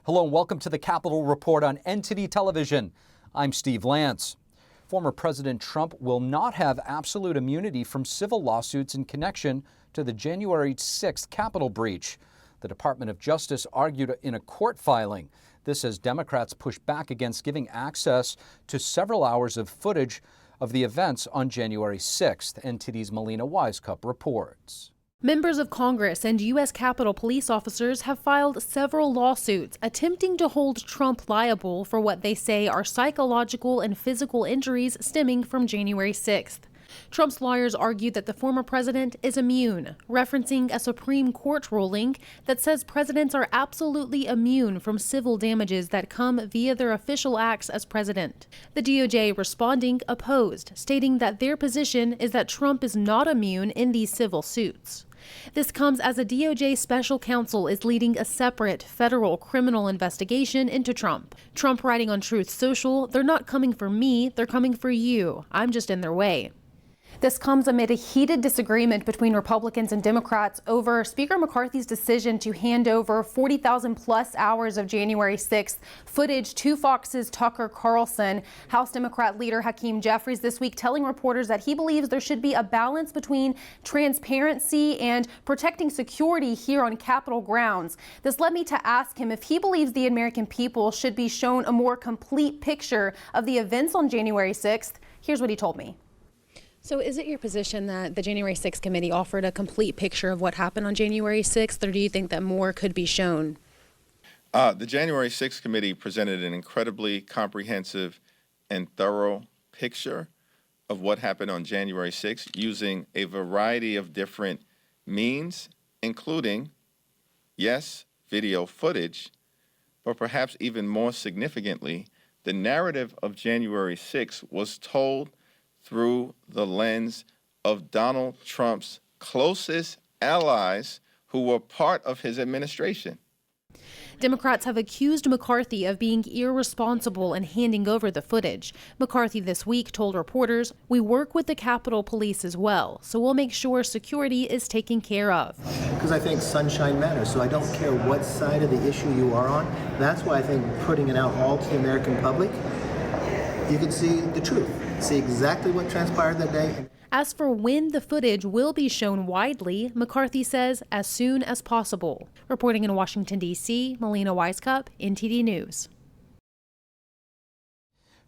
Hello and welcome to the Capitol Report on NTD Television. I'm Steve Lance. Former President Trump will not have absolute immunity from civil lawsuits in connection to the January 6th Capitol breach. The Department of Justice argued in a court filing. This as Democrats push back against giving access to several hours of footage of the events on January 6th. NTD's Melina Wisecup reports. Members of Congress and U.S. Capitol police officers have filed several lawsuits attempting to hold Trump liable for what they say are psychological and physical injuries stemming from January 6th. Trump's lawyers argued that the former president is immune, referencing a Supreme Court ruling that says presidents are absolutely immune from civil damages that come via their official acts as president. The DOJ responding opposed, stating that their position is that Trump is not immune in these civil suits. This comes as a DOJ special counsel is leading a separate federal criminal investigation into Trump. Trump writing on Truth Social, "They're not coming for me, they're coming for you. I'm just in their way." This comes amid a heated disagreement between Republicans and Democrats over Speaker McCarthy's decision to hand over 40,000 plus hours of January 6th footage to Fox's Tucker Carlson. House Democrat leader Hakeem Jeffries this week telling reporters that he believes there should be a balance between transparency and protecting security here on Capitol grounds. This led me to ask him if he believes the American people should be shown a more complete picture of the events on January 6th. Here's what he told me. So is it your position that the January 6th committee offered a complete picture of what happened on January 6th, or do you think that more could be shown? The January 6th committee presented an incredibly comprehensive and thorough picture of what happened on January 6th using a variety of different means, including, yes, video footage, but perhaps even more significantly, the narrative of January 6th was told through the lens of Donald Trump's closest allies who were part of his administration. Democrats have accused McCarthy of being irresponsible in handing over the footage. McCarthy this week told reporters, "We work with the Capitol Police as well, so we'll make sure security is taken care of." Because I think sunshine matters, so I don't care what side of the issue you are on. That's why I think putting it out all to the American public, you can see the truth, see exactly what transpired that day. As for when the footage will be shown widely, McCarthy says as soon as possible. Reporting in Washington, D.C., Melina Wisecup, NTD News.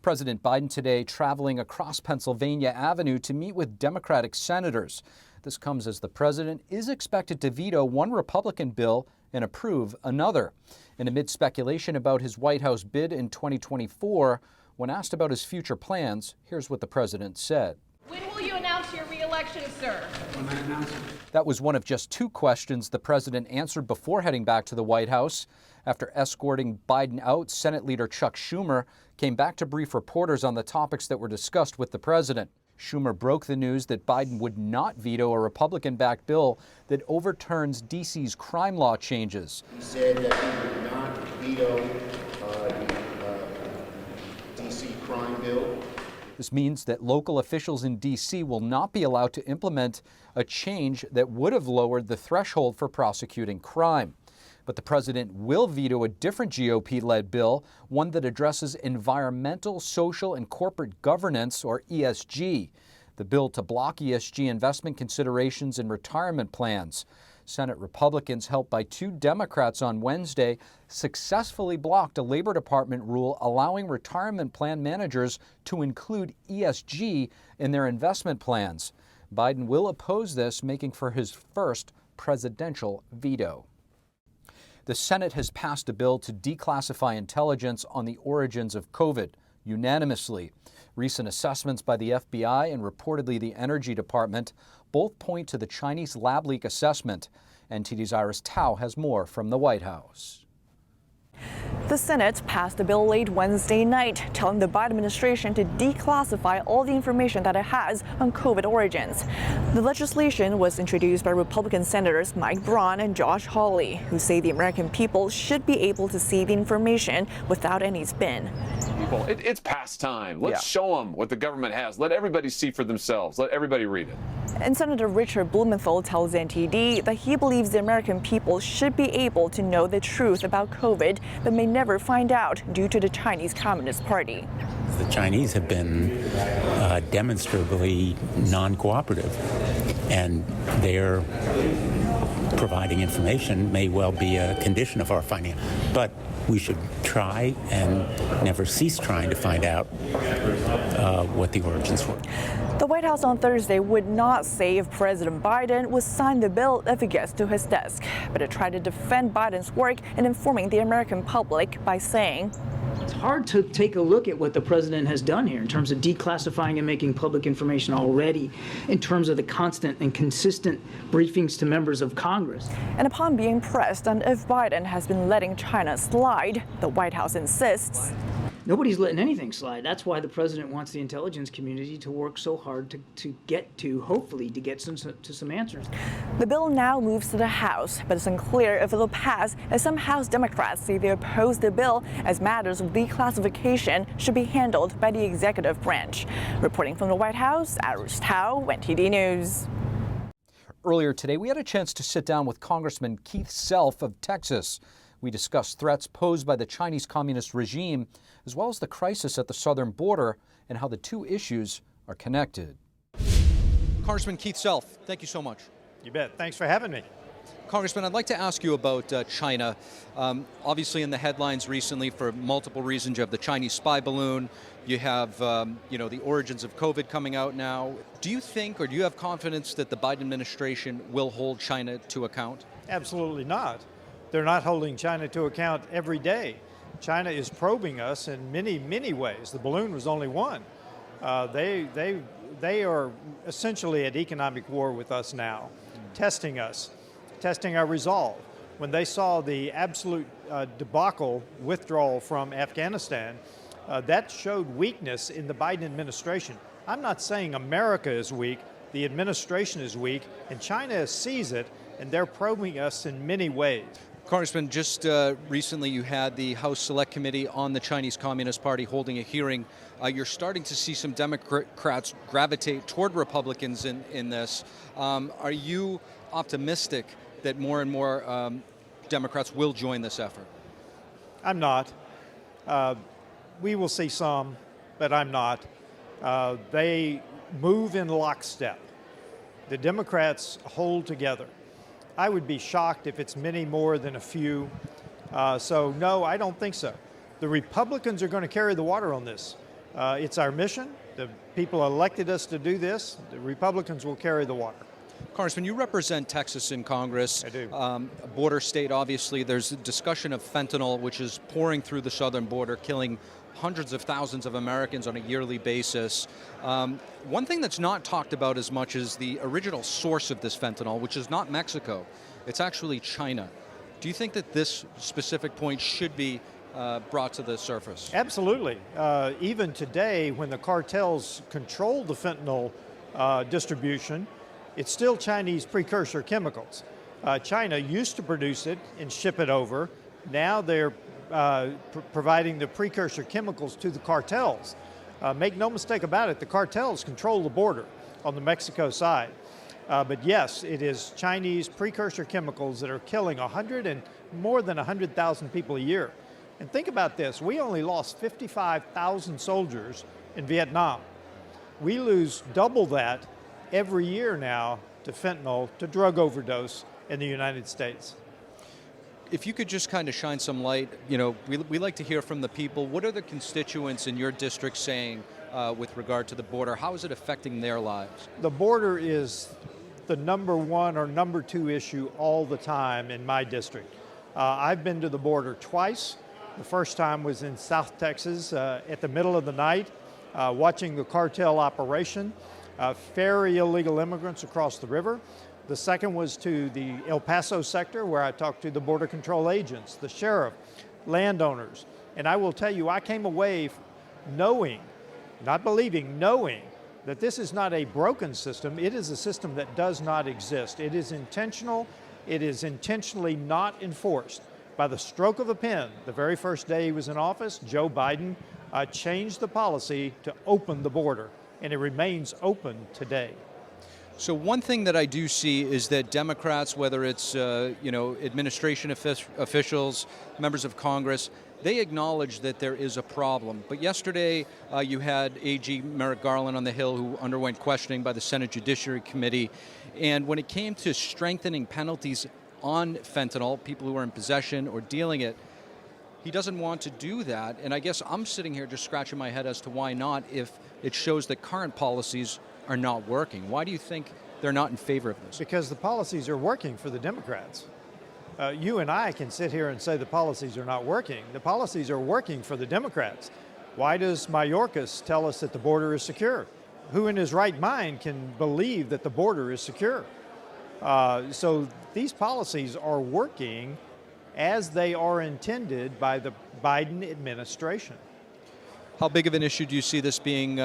President Biden today traveling across Pennsylvania Avenue to meet with Democratic senators. This comes as the president is expected to veto one Republican bill and approve another. And amid speculation about his White House bid in 2024, when asked about his future plans, here's what the president said. When will you announce your re-election, sir? When I announce it. That was one of just two questions the president answered before heading back to the White House. After escorting Biden out, Senate Leader Chuck Schumer came back to brief reporters on the topics that were discussed with the president. Schumer broke the news that Biden would not veto a Republican-backed bill that overturns D.C.'s crime law changes. He said that he would not veto the D.C. crime bill. This means that local officials in D.C. will not be allowed to implement a change that would have lowered the threshold for prosecuting crime. But the president will veto a different GOP-led bill, one that addresses environmental, social, and corporate governance, or ESG. The bill to block ESG investment considerations in retirement plans. Senate Republicans, helped by two Democrats on Wednesday, successfully blocked a Labor Department rule allowing retirement plan managers to include ESG in their investment plans. Biden will oppose this, making for his first presidential veto. The Senate has passed a bill to declassify intelligence on the origins of COVID unanimously. Recent assessments by the FBI and reportedly the Energy Department both point to the Chinese lab leak assessment. NTD's Iris Tao has more from the White House. The Senate passed a bill late Wednesday night, telling the Biden administration to declassify all the information that it has on COVID origins. The legislation was introduced by Republican Senators Mike Braun and Josh Hawley, who say the American people should be able to see the information without any spin. It's past time. Let's show them what the government has. Let everybody see for themselves. Let everybody read it. And Senator Richard Blumenthal tells NTD that he believes the American people should be able to know the truth about COVID, but may never find out due to the Chinese Communist Party. The Chinese have been demonstrably non-cooperative, and their providing information may well be a condition of our finding. But we should try and never cease trying to find out what the origins were. The White House on Thursday would not say if President Biden would sign the bill if it gets to his desk, but it tried to defend Biden's work in informing the American public by saying, it's hard to take a look at what the president has done here in terms of declassifying and making public information already, in terms of the constant and consistent briefings to members of Congress. And upon being pressed on if Biden has been letting China slide, the White House insists nobody's letting anything slide. That's why the president wants the intelligence community to work so hard hopefully to get to some answers. The bill now moves to the House, but it's unclear if it'll pass, as some House Democrats say they oppose the bill as matters of declassification should be handled by the executive branch. Reporting from the White House, Iris Tao, NTD News. Earlier today, we had a chance to sit down with Congressman Keith Self of Texas. We discussed threats posed by the Chinese Communist regime, as well as the crisis at the southern border and how the two issues are connected. Congressman Keith Self, thank you so much. You bet. Thanks for having me. Congressman, I'd like to ask you about China. Obviously in the headlines recently for multiple reasons. You have the Chinese spy balloon. You have, the origins of COVID coming out now. Do you think, or do you have confidence that the Biden administration will hold China to account? Absolutely not. They're not holding China to account every day. China is probing us in many, many ways. The balloon was only one. They are essentially at economic war with us now, testing us, testing our resolve. When they saw the absolute debacle withdrawal from Afghanistan, that showed weakness in the Biden administration. I'm not saying America is weak, the administration is weak, and China sees it, and they're probing us in many ways. Congressman, just recently you had the House Select Committee on the Chinese Communist Party holding a hearing. You're starting to see some Democrats gravitate toward Republicans in this. Are you optimistic that more and more Democrats will join this effort? I'm not. We will see some, but I'm not. They move in lockstep. The Democrats hold together. I would be shocked if it's many more than a few. So no, I don't think so. The Republicans are going to carry the water on this. It's our mission. The people elected us to do this. The Republicans will carry the water. Congressman, you represent Texas in Congress. I do. A border state, obviously. There's a discussion of fentanyl, which is pouring through the southern border, killing hundreds of thousands of Americans on a yearly basis. One thing that's not talked about as much is the original source of this fentanyl, which is not Mexico. It's actually China. Do you think that this specific point should be brought to the surface? Absolutely. Even today, when the cartels control the fentanyl distribution, it's still Chinese precursor chemicals. China used to produce it and ship it over. Now they're providing the precursor chemicals to the cartels. Make no mistake about it, the cartels control the border on the Mexico side. But yes, it is Chinese precursor chemicals that are killing more than 100,000 people a year. And think about this, we only lost 55,000 soldiers in Vietnam. We lose double that every year now to fentanyl, to drug overdose in the United States. If you could just kind of shine some light, we like to hear from the people. What are the constituents in your district saying with regard to the border? How is it affecting their lives? The border is the number one or number two issue all the time in my district. I've been to the border twice. The first time was in South Texas at the middle of the night, watching the cartel operation, ferry illegal immigrants across the river. The second was to the El Paso sector, where I talked to the border control agents, the sheriff, landowners. And I will tell you, I came away knowing, not believing, knowing that this is not a broken system. It is a system that does not exist. It is intentional. It is intentionally not enforced. By the stroke of a pen, the very first day he was in office, Joe Biden changed the policy to open the border, and it remains open today. So one thing that I do see is that Democrats, whether it's administration officials, members of Congress, they acknowledge that there is a problem. But yesterday you had AG Merrick Garland on the Hill, who underwent questioning by the Senate Judiciary Committee. And when it came to strengthening penalties on fentanyl, people who are in possession or dealing it, he doesn't want to do that. And I guess I'm sitting here just scratching my head as to why not, if it shows that current policies are not working. Why do you think they're not in favor of this? Because the policies are working for the Democrats. You and I can sit here and say the policies are not working. The policies are working for the Democrats. Why does Mayorkas tell us that the border is secure? Who in his right mind can believe that the border is secure? So these policies are working as they are intended by the Biden administration. How big of an issue do you see this being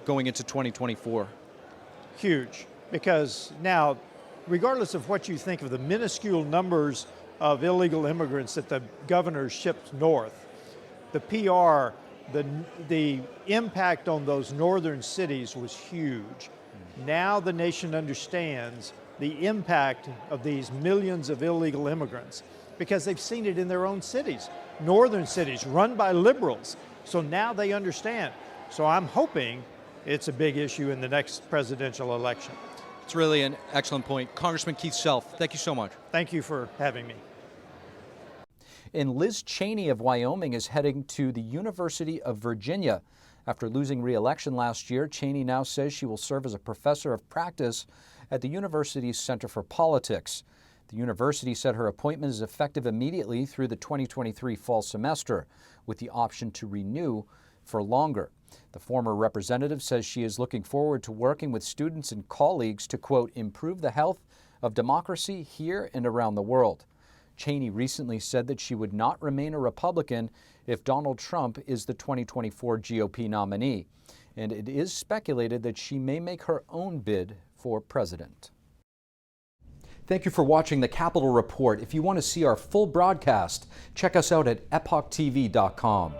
going into 2024? Huge, because now, regardless of what you think of the minuscule numbers of illegal immigrants that the governor shipped north, the PR, the impact on those northern cities was huge. Now the nation understands the impact of these millions of illegal immigrants because they've seen it in their own cities, northern cities run by liberals. So now they understand. So I'm hoping it's a big issue in the next presidential election. It's really an excellent point. Congressman Keith Self, thank you so much. Thank you for having me. And Liz Cheney of Wyoming is heading to the University of Virginia. After losing re-election last year, Cheney now says she will serve as a professor of practice at the university's Center for Politics. The university said her appointment is effective immediately through the 2023 fall semester, with the option to renew for longer. The former representative says she is looking forward to working with students and colleagues to, quote, improve the health of democracy here and around the world. Cheney recently said that she would not remain a Republican if Donald Trump is the 2024 GOP nominee. And it is speculated that she may make her own bid for president. Thank you for watching the Capitol Report. If you want to see our full broadcast, check us out at epochtv.com.